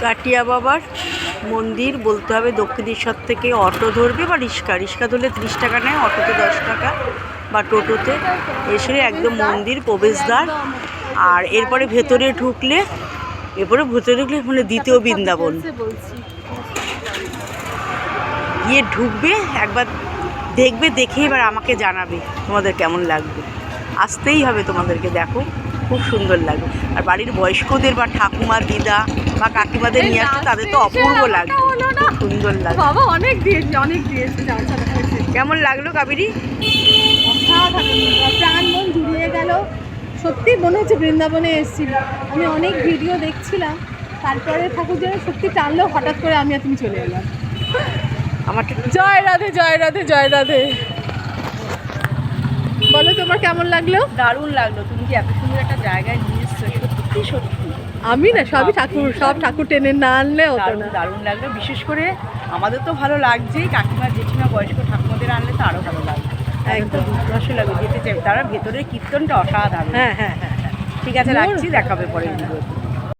কাটিয়া বাবার মন্দির বলতে হবে দক্ষিণেশ্বর থেকে অটো ধরবে বা রিক্সা ধরলে 30 টাকা নেয়, অটোতে 10 টাকা বা টোটোতে এসে একদম মন্দির প্রবেশদ্বার। আর এরপরে ভেতরে ঢুকলে মানে দ্বিতীয় বৃন্দাবন গিয়ে ঢুকবে, একবার দেখবে, দেখে এবার আমাকে জানাবে তোমাদের কেমন লাগবে। আসতেই হবে তোমাদেরকে, দেখো খুব সুন্দর লাগে। আর বাড়ির বয়স্কদের বা ঠাকুমা দিদা বা কাকিমাদের নিয়ে আসলে তাদের তো অপূর্ব লাগবে, খুব সুন্দর লাগে। বাবা অনেক দিয়েছে কেমন লাগলো কাবেরী? প্রাণ মন জুড়িয়ে গেল, সত্যি মনে হচ্ছে বৃন্দাবনে এসেছি। আমি অনেক ভিডিও দেখছিলাম, তারপরে ঠাকুর যেন সত্যি টানলো, হঠাৎ করে আমি আর তুমি চলে এলাম। আমার জয় রাধে, জয় রাধে, জয় রাধে। বলো তোমার কেমন লাগলো? দারুণ লাগলো, তুমি যে এত সুন্দর একটা জায়গায় নিয়ে এসছো, সত্যি সত্যি। আমি না সব ঠাকুর টেনে না আনলে হতো না। দারুণ লাগলো, বিশেষ করে আমাদের তো ভালো লাগছেই, কাকিমা জেঠিমা বয়স্ক ঠাকুমাদের আনলে তো আরও ভালো লাগবে। একদম দুর্ধর্ষ লাগবে, যেতে চাই। তারা ভেতরের কীর্তনটা অসাধারণ। হ্যাঁ। ঠিক আছে, রাখছি, দেখাবে পরের ভিডিওতে।